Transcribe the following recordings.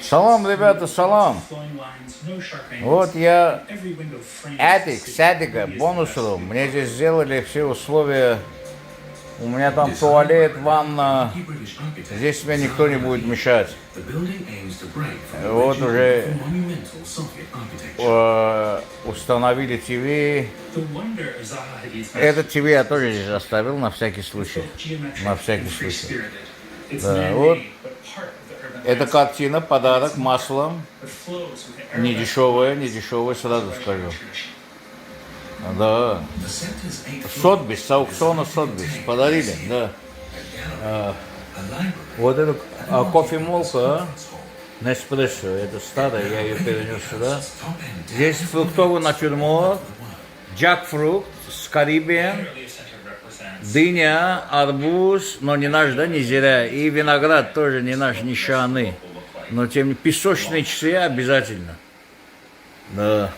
Салам, ребята, салам. Вот я Attic, с Attic, бонусом. Мне здесь сделали все условия. У меня там туалет, ванна. Здесь мне никто не будет мешать. Вот уже установили ТВ. Этот ТВ я тоже здесь оставил на всякий случай. На всякий случай. Да, вот. Эта картина, подарок, масло. Не дешевое, сразу скажу. Да. Сотбис, с аукциона Сотбис. Подарили, да. Вот эту кофемолка, Неспрессо, это старая, я ее перенес сюда. Здесь фруктовый натюрморт, джакфрукт с Карибием, дыня, арбуз, но не наш, да, не зря, и виноград тоже не наш, не шаны. Но тем не менее, песочные часы обязательно. Да.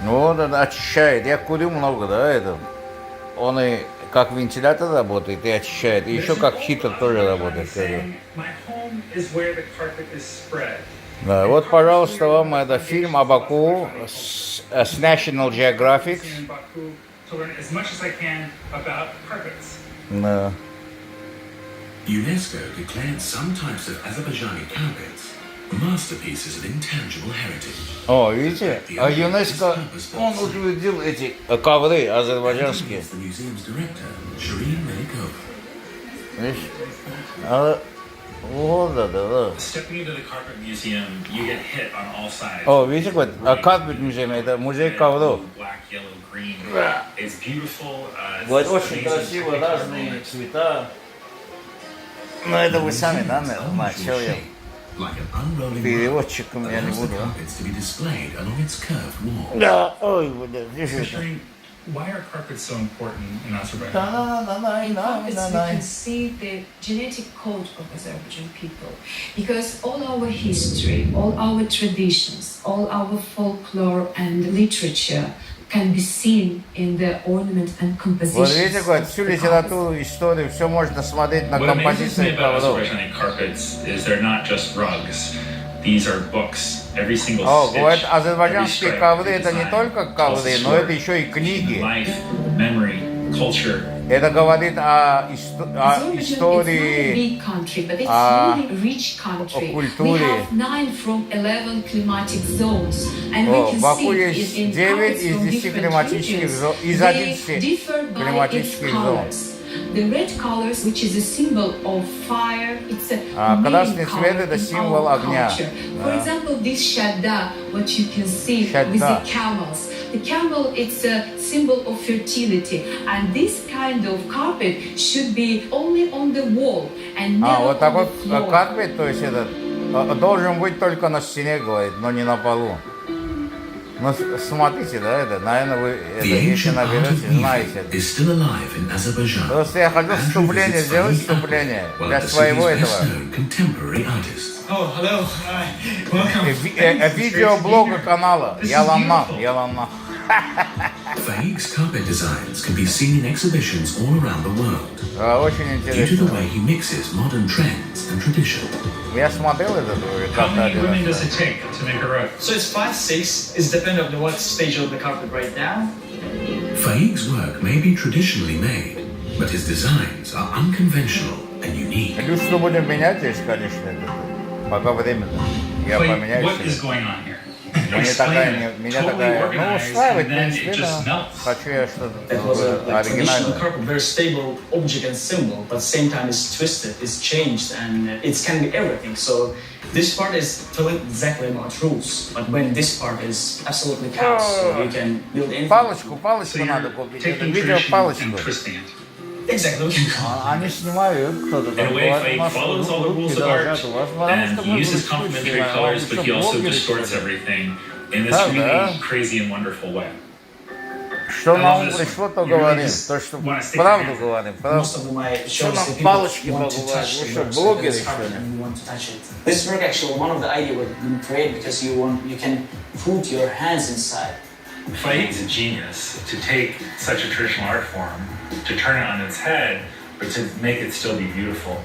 Вот это очищает. Я курю много, да, это. Он и как вентилятор работает и очищает. И еще как хитр тоже работает. Да, вот, пожалуйста, вам это фильм о Баку с National Geographic. Да. UNESCO declared some types of Azerbaijani carpets masterpieces of intangible heritage. О, видите? А ЮНЕСКО, он утвердил эти ковры азербайджанские. Видишь? Вот, да. О, видите, вот, Carpet Museum, это музей ковров. Вот очень красиво, разные цвета. Но это вы сами, да, начал я. Переводчиком я не буду. Да, ой, держи. Why are carpets so important in Azerbaijan? In carpets, we can see the genetic code of Azerbaijan people, because all our history, all our traditions, all our folklore and literature can be seen in the ornament and composition. Вот видите, как всю литературу, историю, все можно смотреть на композиции ковров. О, говорят, азербайджанские ковры это не только ковры, но это еще и книги. Это говорит о истории, о культуре. О, в Баку есть 9 из 10 климатических зон, из 11 климатических зон. The red colors, which is a symbol of fire, it's a красный цвет это символ огня. For example, this shadda, what you can see with the camels. The camel, it's a symbol of fertility, and this kind of carpet should be only on the wall and never вот такой on the floor. карпет, то есть этот должен быть только на стене, говорит, но не на полу. Ну, смотрите, да, это, наверное, вы это, если наберете, знаете. Просто я хотел вступление, сделать вступление для своего этого. Видеоблога канала. Яланна. Faik's carpet designs can be seen in exhibitions all around the world. Очень Due to the интересно. way he mixes modern trends and tradition. Я смотрел это уже How как-то many один women раз. does it take to make a rug? So it's 5-6. It's dependent on what stage of the carpet right now. Faik's work may be traditionally made, but his designs are unconventional and unique. Люстру будем менять здесь, конечно, это, пока временно. Я Wait, поменяюсь. what is going on here? Меня такая, ну, устраивает, в then it принципе, just да. melts. Хочу я что-то It was a traditional оригинальное. carpet, very stable object and symbol, but at the same time it's twisted, it's changed, and it can be everything. So this part is telling exactly about rules, but when this part is absolutely chaos, so you can build anything. Палочку So you're надо купить. Это taking видео tradition палочку. and twisting it. Exactly, we can call it. Они снимают, кто-то In там a way, говорит, у Fake нас follows all the руки rules of art, дрожат у вас, потому and что he мы uses будем complementary искусственно, colors, but he also блогеры, distorts что ли. everything in this Да, really да. crazy and wonderful way. Что на ум пришло, то говорим. То, что правду говорим. Most of my Что shows, нам the people палочки want to побывают? touch Вы the что, work, so блогеры, this что carpet ли? and you want to touch it. This work actually, one of the idea was created because you can put your hands inside. Faik's a genius to take such a traditional art form, to turn it on its head, but to make it still be beautiful.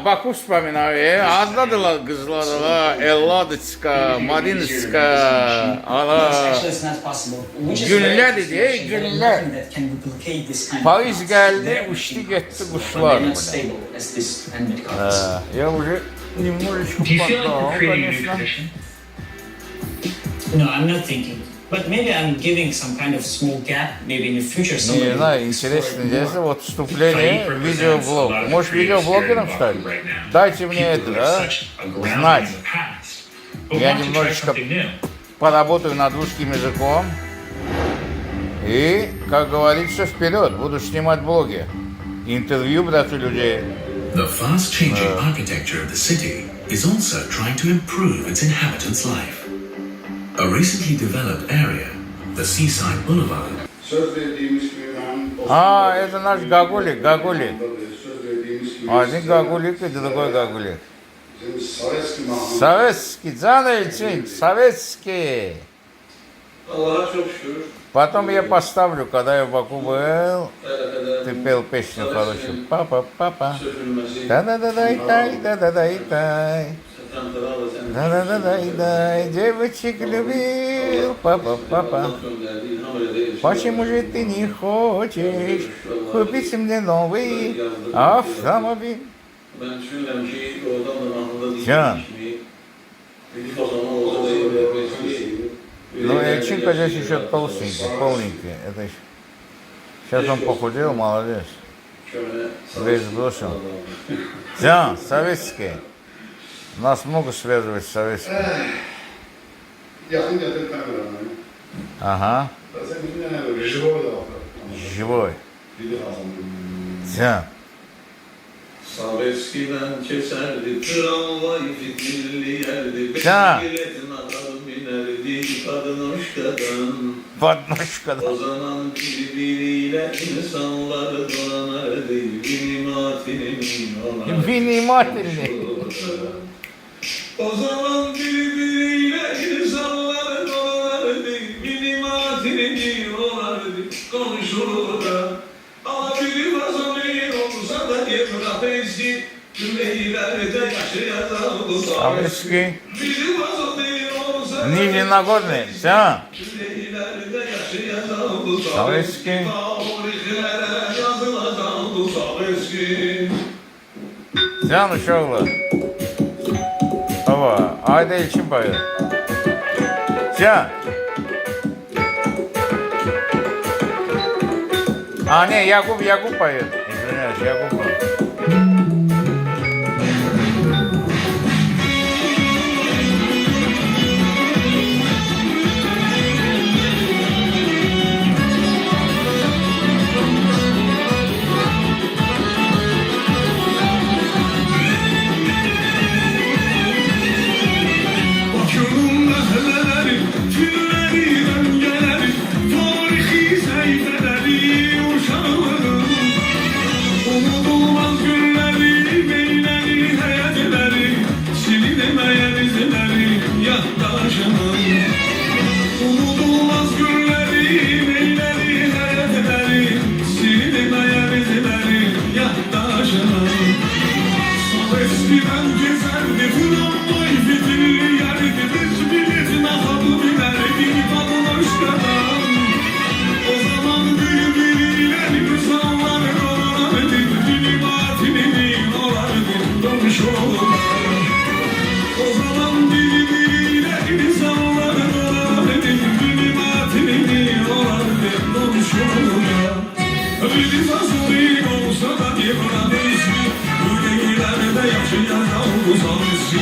Baku вспоминаю, отдадила кызларга, Элладочка, Мариночка, Actually, it's not possible. We just Güller read dedi, this information, güller. nothing that can replicate this kind of Paris concept. geldi, They're uçtu machine gitti copies, kuşlar but they're not bile. stable as this handmade copies. Я уже немножечко Do you feel like поддал, you're creating a new конечно. tradition? No, I'm not thinking. But maybe I'm giving some kind of small gap. Maybe in the future, somebody Не знаю, will explore интересно, it здесь more. вот вступление, видеоблог. Может, видеоблогером стать? Дайте мне это, да? Знать. Я немножечко поработаю над русским языком. И, как говорится, вперед. Буду снимать блоги. Интервью брать у людей. The fast-changing architecture of the city is also trying to improve its inhabitants' life. A recently developed area, the Seaside Boulevard, Söz verdiğimiz gibi ben... Это наш Гагулик, Гагулик. Söz verdiğimiz gibi... Один Гагулик и другой Гагулик. Bizim Sovetski mahallemiz... Советский, Дзанович, советский. Allah'a çok şükür. Потом я поставлю, когда я в Баку был, Hele ты пел песню хорошую. Папа, папа. sözülmesi... Да-да-да-дай-дай, да-да-дай-дай. Satrantılarla sen... Да-да-да-дай-дай, девочек любил, папа, папа. Gönderdiği İlham Ede'ye Почему же ты не хочешь купить мне новый автомобиль? Ben düşünürüm ki oradan da mahallada Can. değilmiş mi? Bir fazla olsa da iyi vermesi... Ну, Эльчинка здесь еще толстенький, полненький. Это еще... Сейчас он похудел, молодец. Şöyle... Весь бросил. Дзян, советский. Нас много связывает с советским. Yakın getir kameramanı. Ага, Sen bizim ne böyle? Живой da var. живой. Bir de Hasan. Дзян. Saveski'den keserdi, tramvay fitilli yerdi, Ha. bisikletin adam binerdi, kadın hoş kadın. Подножка. O zaman birbiriyle insanlar dolanırdı, vinimatinin olardı. Внимательный. O zaman birbiriyle insanlar dolanırdı, vinimatinin olardı, konuşurlar. Ama biri vazolin olsa da yemrah eski, Güleylerde yaşayan bu Советский. Biri vazolin olsa da Нижний Нагорный. Дзян. Güleylerde yaşayan bu Советский. Tarihlere yazılacak bu Saveski. Дзян uşaklar. Baba, ayda için bayır. Дзян. Не, Якуб поет. Извиняюсь, Якуб поет. Bakıyorum meselleri, filleri, döngeleri, tarihi sayfeleri, uşağım. Unutulmaz günleri, beyleri, heyetleri, silinemeyen izleri, yaddaşımın. Unutulmaz günleri, beyleri, heyetleri, silinemeyen izleri, yaddaşımın. Sol eskiden gezerdi, tramvay fitilli yerdi, biz biliriz nahabı binerdi, kadın hoş kadın. O zaman birbiriyle insanlar dolanırdı, vinimatinin olardı, konuşurlar. O zaman birbiriyle insanlar dolanırdı, vinimatinin olardı, konuşurlar. Bir fazlayı olsa da yıpranırsın, yüreğlerde yaşayan uzanırsın.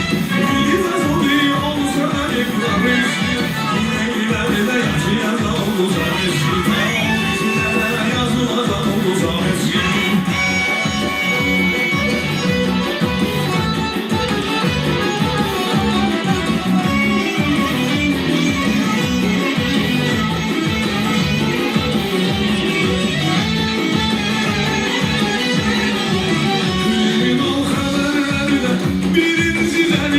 Bir fazlayı olsa da yıpranırsın, yüreğlerde yaşayan uzanırsın. Tarihlere yazılacak uzanırsın. Birin o haberlerde, birin sizler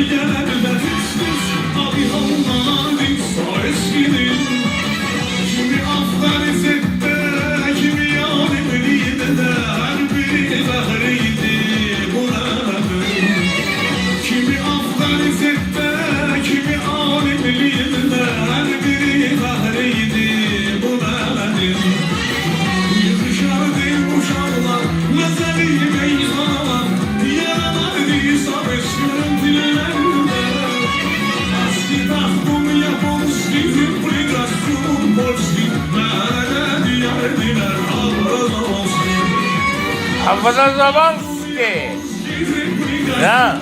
Kapıda Zamanski. Ya.